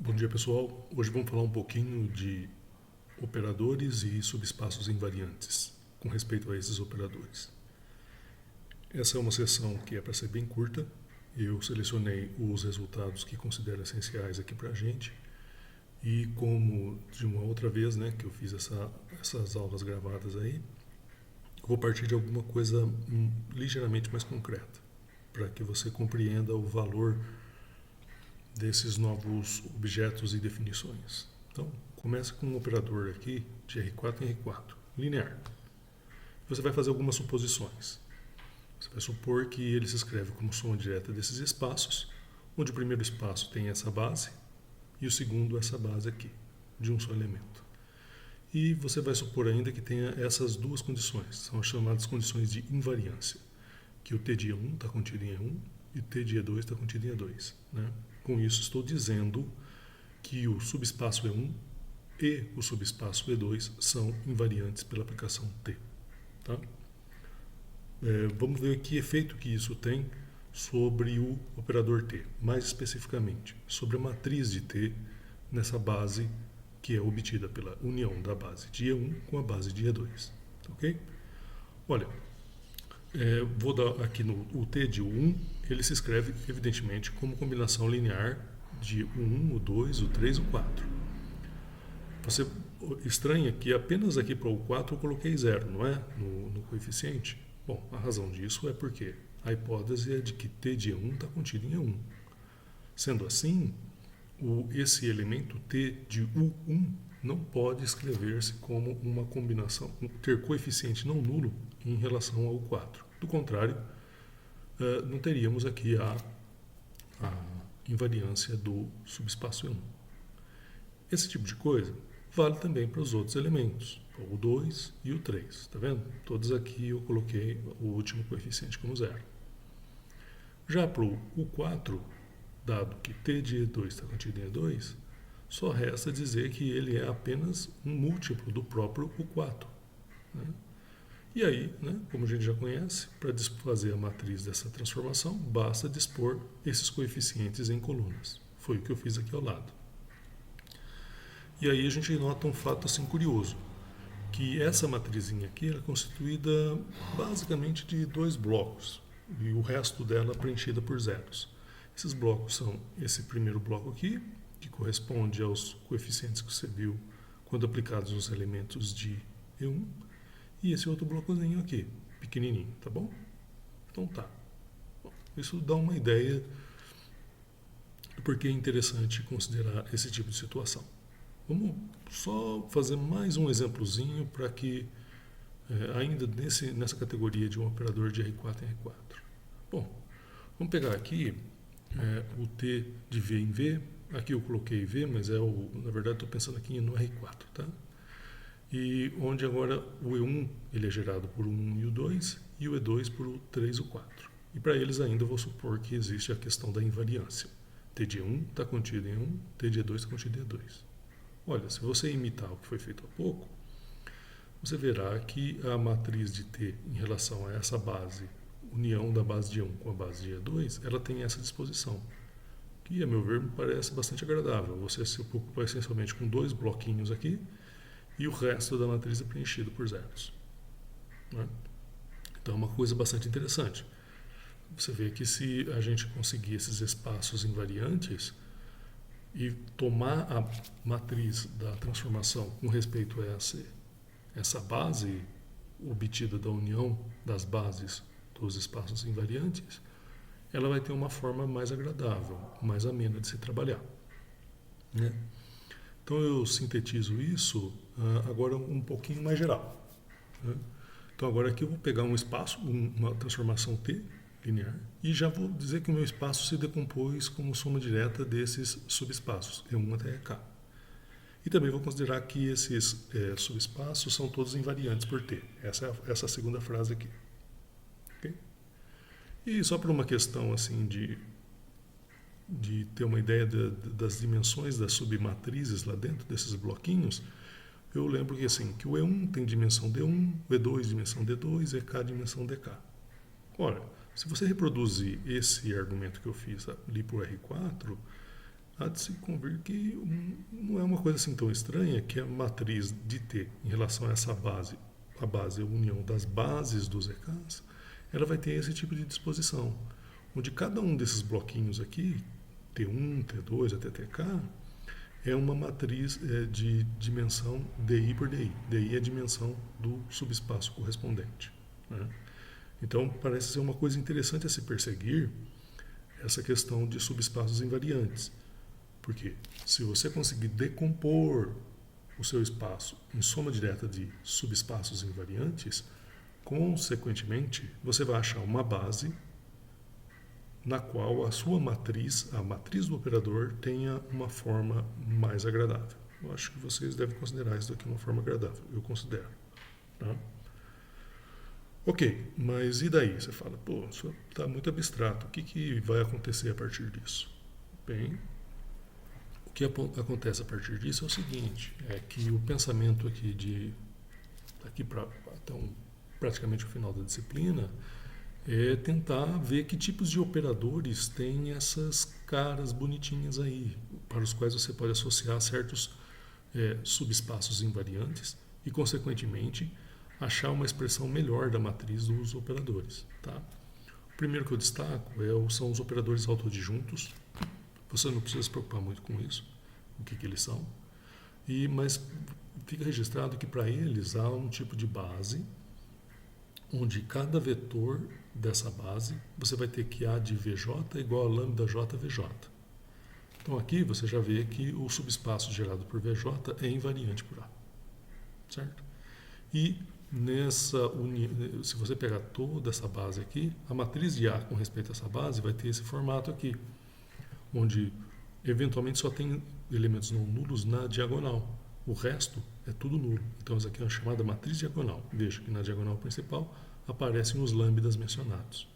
Bom dia, pessoal. Hoje vamos falar um pouquinho de operadores e subespaços invariantes com respeito a esses operadores. Essa é uma sessão que é para ser bem curta. Eu selecionei os resultados que considero essenciais aqui para a gente. E como de uma outra vez, né, que eu fiz essas aulas gravadas aí, vou partir de alguma coisa ligeiramente mais concreta, para que você compreenda o valor desses novos objetos e definições. Então, começa com um operador aqui de R4 em R4, linear. Você vai fazer algumas suposições. Você vai supor que ele se escreve como soma direta desses espaços, onde o primeiro espaço tem essa base e o segundo essa base aqui, de um só elemento. E você vai supor ainda que tenha essas duas condições, são as chamadas condições de invariância, que o T de E1 está contido em E1 e o T de E2 está contido em E2. Né? Com isso, estou dizendo que o subespaço E1 e o subespaço E2 são invariantes pela aplicação T. Tá? Vamos ver que efeito que isso tem sobre o operador T, mais especificamente, sobre a matriz de T nessa base que é obtida pela união da base de E1 com a base de E2. Ok? Olha, vou dar aqui o T de U1, ele se escreve evidentemente como combinação linear de o 1, o 2, o 3 e o 4. Você estranha que apenas aqui para o 4 eu coloquei 0, não é? No coeficiente. Bom, a razão disso é porque a hipótese é de que T de E1 está contido em E1. Sendo assim, esse elemento T de U1 não pode escrever-se como uma combinação, ter coeficiente não nulo em relação ao 4. Do contrário, não teríamos aqui a invariância do subespaço E1. Esse tipo de coisa vale também para os outros elementos, o 2 e o 3. Está vendo? Todos aqui eu coloquei o último coeficiente como 0. Já para o 4, dado que T de E2 está contido em E2, só resta dizer que ele é apenas um múltiplo do próprio U4. Né? E aí, né, como a gente já conhece, para desfazer a matriz dessa transformação, basta dispor esses coeficientes em colunas. Foi o que eu fiz aqui ao lado. E aí a gente nota um fato assim curioso, que essa matrizinha aqui é constituída basicamente de 2 blocos, e o resto dela preenchida por zeros. Esses blocos são esse primeiro bloco aqui, que corresponde aos coeficientes que você viu quando aplicados nos elementos de E1, e esse outro blocozinho aqui, pequenininho, tá bom? Então tá. Bom, isso dá uma ideia do porquê é interessante considerar esse tipo de situação. Vamos só fazer mais um exemplozinho para que, ainda nessa categoria de um operador de R4 em R4. Bom, vamos pegar aqui o T de V em V. Aqui eu coloquei V, mas na verdade estou pensando aqui no R4, tá? E onde agora o E1 ele é gerado por 1 e o 2 e o E2 por o 3 e o 4. E para eles ainda eu vou supor que existe a questão da invariância. T de E1 está contido em 1, T de E2 está contido em E2. Olha, se você imitar o que foi feito há pouco, você verá que a matriz de T em relação a essa base, união da base de E1 com a base de E2, ela tem essa disposição, que a meu ver me parece bastante agradável. Você se preocupa essencialmente com 2 bloquinhos aqui e o resto da matriz é preenchido por zeros. Né? Então é uma coisa bastante interessante. Você vê que se a gente conseguir esses espaços invariantes e tomar a matriz da transformação com respeito a essa base obtida da união das bases dos espaços invariantes, ela vai ter uma forma mais agradável, mais amena de se trabalhar. Né? Então eu sintetizo isso agora um pouquinho mais geral. Né? Então agora aqui eu vou pegar um espaço, uma transformação T linear, e já vou dizer que o meu espaço se decompôs como soma direta desses subespaços, E1 até EK. E também vou considerar que esses subespaços são todos invariantes por T. Essa é a segunda frase aqui. Okay? E só por uma questão assim de ter uma ideia das dimensões das submatrizes lá dentro desses bloquinhos, eu lembro que, assim, que o E1 tem dimensão D1, o E2 dimensão D2, EK dimensão DK. Ora, se você reproduzir esse argumento que eu fiz ali por R4, há de se convir que não é uma coisa assim tão estranha que a matriz de T em relação a essa base, a base é a união das bases dos EKs, ela vai ter esse tipo de disposição, onde cada um desses bloquinhos aqui, T1, T2 até TK, é uma matriz de dimensão DI por DI. DI é a dimensão do subespaço correspondente. Né? Então, parece ser uma coisa interessante a se perseguir essa questão de subespaços invariantes. Porque se você conseguir decompor o seu espaço em soma direta de subespaços invariantes, consequentemente, você vai achar uma base na qual a sua matriz, a matriz do operador, tenha uma forma mais agradável. Eu acho que vocês devem considerar isso daqui uma forma agradável. Eu considero. Tá? Ok, mas e daí? Você fala, pô, isso está muito abstrato. O que vai acontecer a partir disso? Bem, o que acontece a partir disso é o seguinte, é que o pensamento aqui daqui para até praticamente o final da disciplina é tentar ver que tipos de operadores têm essas caras bonitinhas aí, para os quais você pode associar certos subespaços invariantes e, consequentemente, achar uma expressão melhor da matriz dos operadores. Tá? O primeiro que eu destaco são os operadores autoadjuntos. Você não precisa se preocupar muito com isso, o que eles são. Mas fica registrado que para eles há um tipo de base onde cada vetor dessa base você vai ter que A de VJ igual a lambda J VJ. Então aqui você já vê que o subespaço gerado por VJ é invariante por A. Certo? E se você pegar toda essa base aqui, a matriz de A com respeito a essa base vai ter esse formato aqui, onde eventualmente só tem elementos não nulos na diagonal. O resto é tudo nulo. Então, isso aqui é uma chamada matriz diagonal. Veja que na diagonal principal aparecem os lambdas mencionados.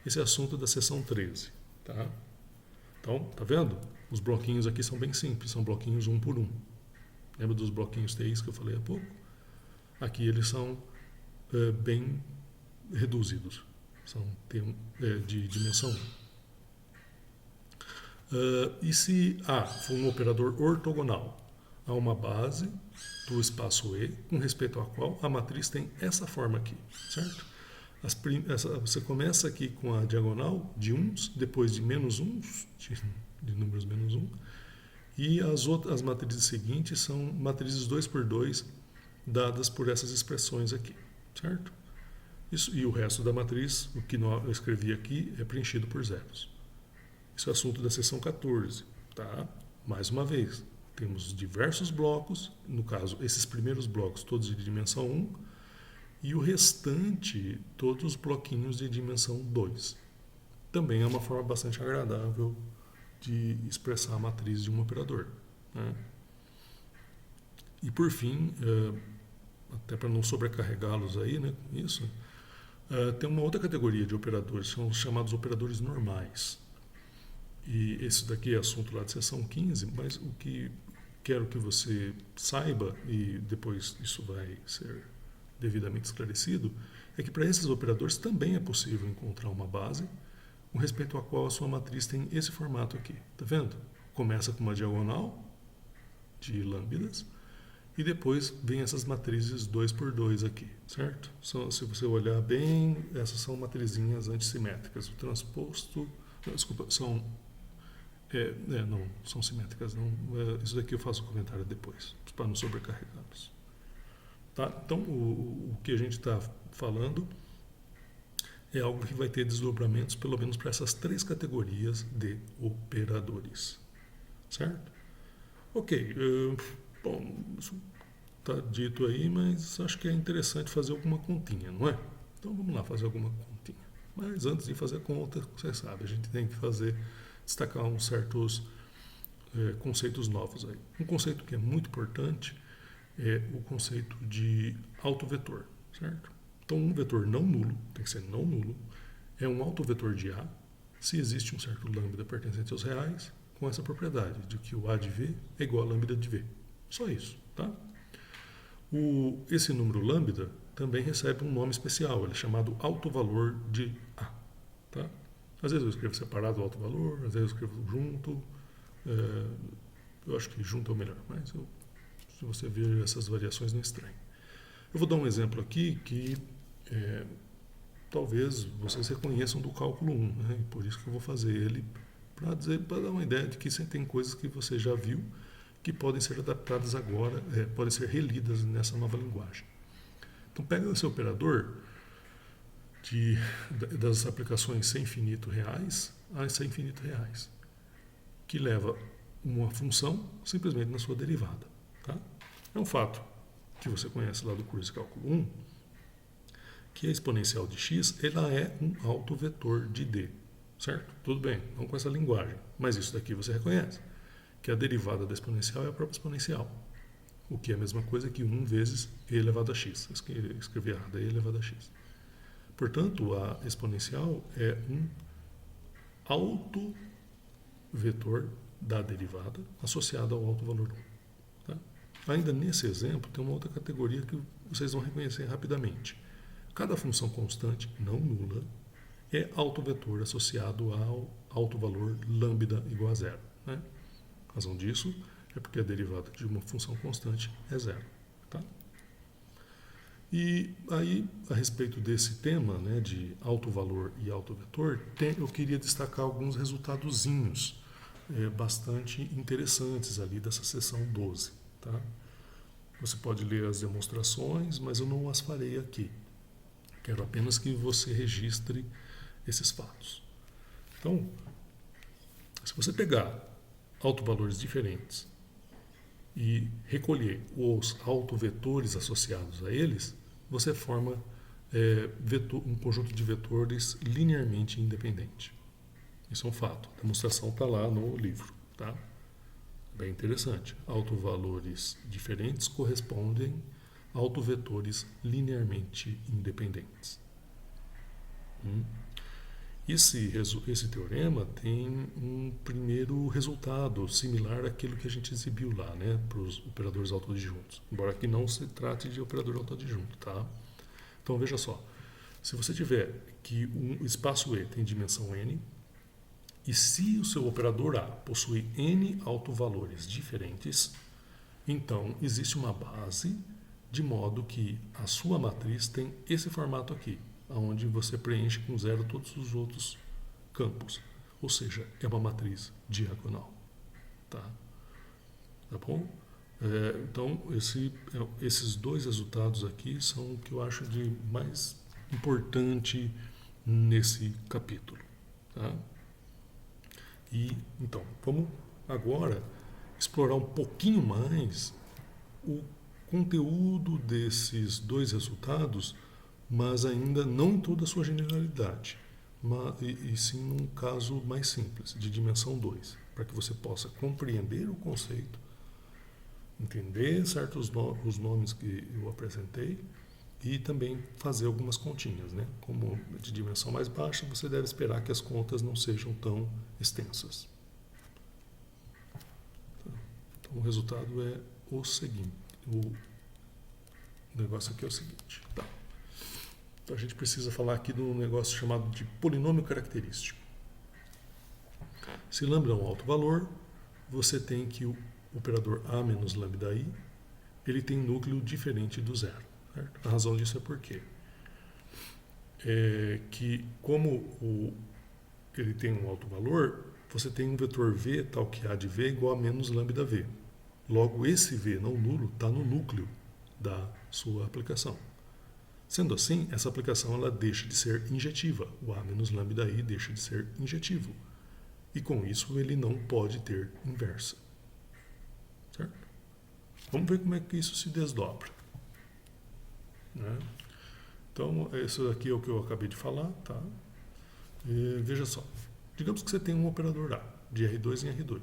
Esse é assunto da seção 13. Tá? Então, tá vendo? Os bloquinhos aqui são bem simples, são bloquinhos 1 por 1. Lembra dos bloquinhos TIs que eu falei há pouco? Aqui eles são bem reduzidos. São de dimensão 1. E se A for um operador ortogonal a uma base do espaço E, com respeito à qual a matriz tem essa forma aqui, certo? Você começa aqui com a diagonal de uns, depois de menos uns, de números menos 1, e as matrizes seguintes são matrizes 2 por 2, dadas por essas expressões aqui, certo? E o resto da matriz, o que eu escrevi aqui, é preenchido por zeros. Isso é assunto da seção 14, tá? Mais uma vez, temos diversos blocos, no caso, esses primeiros blocos todos de dimensão 1, e o restante, todos os bloquinhos de dimensão 2. Também é uma forma bastante agradável de expressar a matriz de um operador. Né? E por fim, até para não sobrecarregá-los aí, né, com isso, tem uma outra categoria de operadores, são os chamados operadores normais. E esse daqui é assunto lá de seção 15, mas o que quero que você saiba, e depois isso vai ser devidamente esclarecido, é que para esses operadores também é possível encontrar uma base com respeito à qual a sua matriz tem esse formato aqui. Tá vendo? Começa com uma diagonal de lambdas e depois vem essas matrizes 2 por 2 aqui, certo? Se você olhar bem, essas são matrizinhas antissimétricas. O transposto... Desculpa, são... não são simétricas. Não, isso daqui eu faço um comentário depois, para não sobrecarregá-los. Tá? Então, o que a gente está falando é algo que vai ter desdobramentos, pelo menos para essas 3 categorias de operadores. Certo? Ok. Bom, isso está dito aí, mas acho que é interessante fazer alguma continha, não é? Então, vamos lá fazer alguma continha. Mas antes de fazer a conta, você sabe, a gente tem que destacar uns certos conceitos novos aí. Um conceito que é muito importante é o conceito de autovetor, certo? Então, um vetor não nulo, tem que ser não nulo, é um autovetor de A, se existe um certo lambda pertencente aos reais, com essa propriedade de que o A de V é igual a lambda de V. Só isso, tá? Esse número lambda também recebe um nome especial, ele é chamado autovalor de A, tá? Às vezes eu escrevo separado o autovalor, às vezes eu escrevo junto, Eu acho que junto é o melhor, mas se você ver essas variações não é estranho. Eu vou dar um exemplo aqui que talvez vocês reconheçam do cálculo 1, né? E por isso que eu vou fazer ele para dar uma ideia de que você tem coisas que você já viu que podem ser adaptadas agora, podem ser relidas nessa nova linguagem. Então pega esse operador das aplicações sem infinito reais a sem infinito reais, que leva uma função simplesmente na sua derivada. Tá? É um fato que você conhece lá do curso de cálculo 1, que a exponencial de x ela é um autovetor de d. Certo? Tudo bem, não com essa linguagem, mas isso daqui você reconhece, que a derivada da exponencial é a própria exponencial, o que é a mesma coisa que 1 vezes e elevado a x. Escrevi errado, e elevado a x. Portanto, a exponencial é um autovetor da derivada associada ao alto valor 1. Tá? Ainda nesse exemplo, tem uma outra categoria que vocês vão reconhecer rapidamente. Cada função constante não nula é autovetor associado ao alto valor lambda igual a zero. Né? A razão disso é porque a derivada de uma função constante é zero. Tá? E aí, a respeito desse tema, né, de alto valor e alto vetor, eu queria destacar alguns resultadozinhos bastante interessantes ali dessa seção 12. Tá? Você pode ler as demonstrações, mas eu não as farei aqui. Quero apenas que você registre esses fatos. Então, se você pegar autovalores diferentes e recolher os autovetores associados a eles, você forma um conjunto de vetores linearmente independente. Isso é um fato. A demonstração está lá no livro. Tá? Bem interessante. Autovalores diferentes correspondem a autovetores linearmente independentes. Esse teorema tem um primeiro resultado similar àquilo que a gente exibiu lá, né, para os operadores autoadjuntos, embora aqui não se trate de operador autoadjunto, tá? Então veja só, se você tiver que um espaço E tem dimensão n, e se o seu operador A possui n autovalores diferentes, então existe uma base de modo que a sua matriz tem esse formato aqui, onde você preenche com zero todos os outros campos. Ou seja, é uma matriz diagonal. Tá bom? Então, esses dois resultados aqui são o que eu acho de mais importante nesse capítulo. Tá? E, então, vamos agora explorar um pouquinho mais o conteúdo desses dois resultados, mas ainda não em toda a sua generalidade, e sim num caso mais simples, de dimensão 2, para que você possa compreender o conceito, entender os nomes que eu apresentei e também fazer algumas continhas. Né? Como de dimensão mais baixa, você deve esperar que as contas não sejam tão extensas. Então, o resultado é o seguinte. O negócio aqui é o seguinte. Tá. Então, a gente precisa falar aqui de um negócio chamado de polinômio característico. Se lambda é um alto valor, você tem que o operador A menos lambda I, ele tem núcleo diferente do zero. Certo? A razão disso é porque que como ele tem um alto valor, você tem um vetor V tal que A de V igual a menos lambda V. Logo, esse V não nulo está no núcleo da sua aplicação. Sendo assim, essa aplicação ela deixa de ser injetiva. O A menos lambda I deixa de ser injetivo. E com isso ele não pode ter inversa. Certo? Vamos ver como é que isso se desdobra. Né? Então, isso aqui é o que eu acabei de falar. Tá? E, veja só. Digamos que você tem um operador A, de R2 em R2,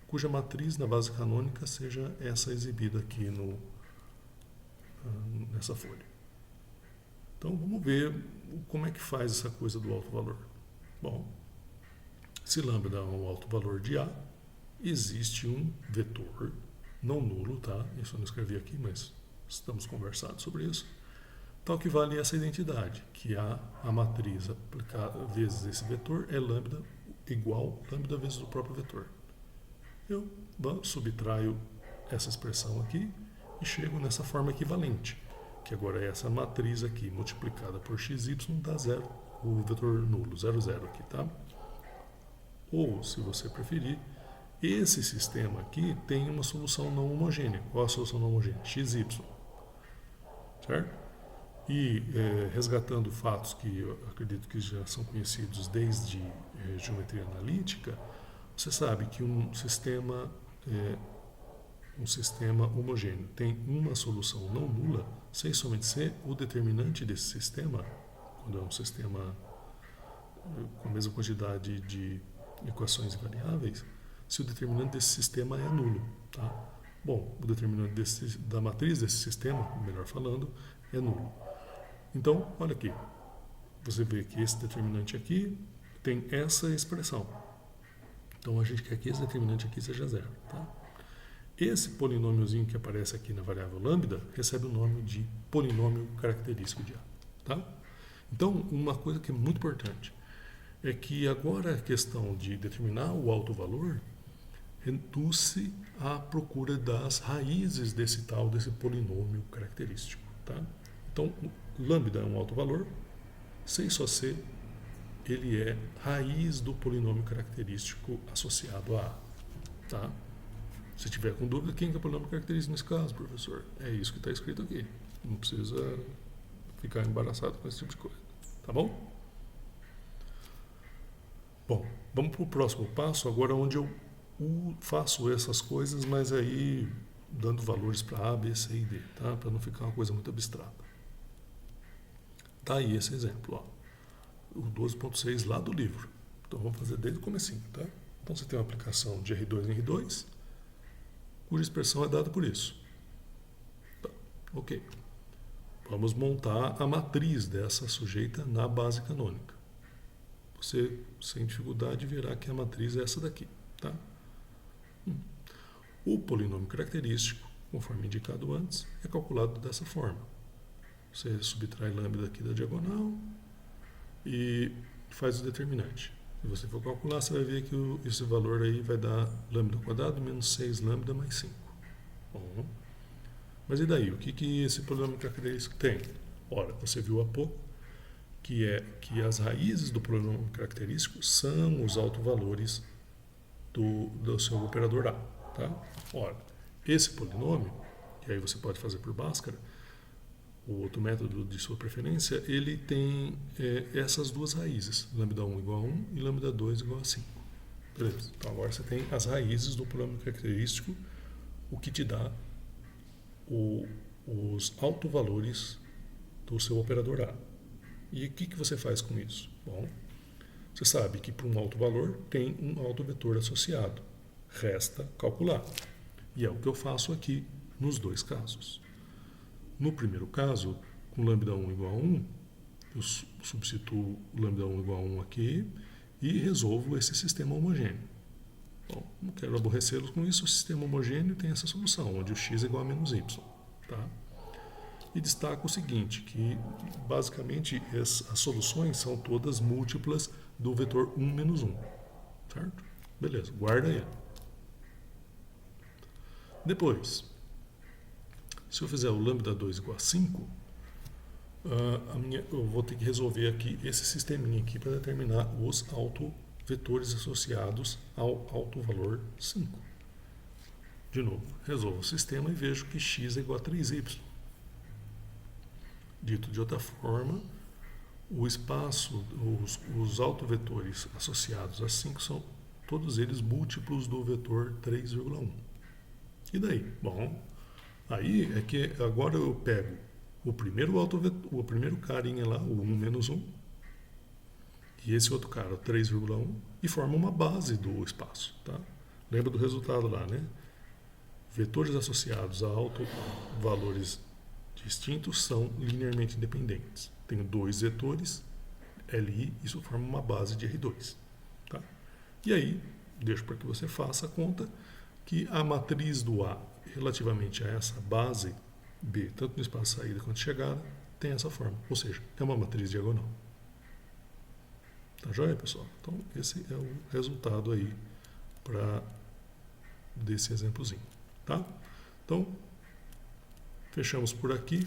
cuja matriz na base canônica seja essa exibida aqui nessa folha. Então, vamos ver como é que faz essa coisa do alto valor. Bom, se lambda é um alto valor de A, existe um vetor não nulo, tá? Isso eu não escrevi aqui, mas estamos conversando sobre isso. Tal que vale essa identidade, que a matriz aplicada vezes esse vetor é lambda igual lambda vezes o próprio vetor. eu subtraio essa expressão aqui e chego nessa forma equivalente, que agora é essa matriz aqui multiplicada por xy dá 0, o vetor nulo, 0, 0 aqui, tá? Ou, se você preferir, esse sistema aqui tem uma solução não homogênea. Qual a solução não homogênea? xy, certo? E resgatando fatos que eu acredito que já são conhecidos desde geometria analítica, você sabe que um sistema homogêneo tem uma solução não nula, sem somente ser o determinante desse sistema, quando é um sistema com a mesma quantidade de equações e variáveis, se o determinante desse sistema é nulo. Tá? Bom, o determinante da matriz desse sistema, melhor falando, é nulo. Então, olha aqui, você vê que esse determinante aqui tem essa expressão. Então, a gente quer que esse determinante aqui seja 0. Tá? Esse polinômiozinho que aparece aqui na variável lambda recebe o nome de polinômio característico de A. Tá? Então, uma coisa que é muito importante é que agora a questão de determinar o alto valor reduz-se à procura das raízes desse polinômio característico. Tá? Então, lambda é um alto valor, sem só ser, ele é raiz do polinômio característico associado a A. Tá? Se tiver com dúvida, quem que é o polinômio característico nesse caso, professor? É isso que está escrito aqui. Não precisa ficar embaraçado com esse tipo de coisa. Tá bom? Bom, vamos para o próximo passo, agora onde eu faço essas coisas, mas aí dando valores para A, B, C e D, tá? Para não ficar uma coisa muito abstrata. Tá aí esse exemplo, ó. O 12.6 lá do livro. Então vamos fazer desde o comecinho, tá? Então você tem uma aplicação de R2 em R2, cuja expressão é dada por isso. Tá, ok. Vamos montar a matriz dessa sujeita na base canônica. Você, sem dificuldade, verá que a matriz é essa daqui. Tá? O polinômio característico, conforme indicado antes, é calculado dessa forma. Você subtrai lambda aqui da diagonal e faz o determinante. Se você for calcular, você vai ver que esse valor aí vai dar lambda ao quadrado menos 6 lambda mais 5. Bom, mas e daí? O que esse polinômio característico tem? Ora, você viu há pouco que as raízes do polinômio característico são os autovalores do seu operador A. Tá? Ora, esse polinômio, que aí você pode fazer por Bhaskara, o outro método de sua preferência, ele tem essas duas raízes, lambda 1 igual a 1 e lambda 2 igual a 5. Beleza? Então agora você tem as raízes do polinômio característico, o que te dá os autovalores do seu operador A. E o que você faz com isso? Bom, você sabe que para um alto valor tem um autovetor associado. Resta calcular. E é o que eu faço aqui nos dois casos. No primeiro caso, com lambda 1 igual a 1, eu substituo lambda 1 igual a 1 aqui e resolvo esse sistema homogêneo. Bom, não quero aborrecê-los com isso, o sistema homogêneo tem essa solução, onde o x é igual a menos y. Tá? E destaco o seguinte, que basicamente as soluções são todas múltiplas do vetor 1 menos 1. Certo? Beleza, guarda aí. Depois, se eu fizer o lambda 2 igual a 5, eu vou ter que resolver aqui esse sisteminha aqui para determinar os autovetores associados ao autovalor 5. De novo, resolvo o sistema e vejo que x é igual a 3y. Dito de outra forma, o espaço, os autovetores associados a 5 são todos eles múltiplos do vetor 3,1. E daí? Bom, aí é que agora eu pego o primeiro carinha lá, o 1 menos 1, e esse outro cara, o 3,1, e forma uma base do espaço. Tá? Lembra do resultado lá, né? Vetores associados a autovalores distintos são linearmente independentes. Tenho dois vetores, LI, isso forma uma base de R2. Tá? E aí, deixo para que você faça a conta que a matriz do A relativamente a essa base B, tanto no espaço de saída quanto de chegada, tem essa forma. Ou seja, é uma matriz diagonal. Tá joia, pessoal? Então, esse é o resultado aí para desse exemplozinho, tá? Então, fechamos por aqui.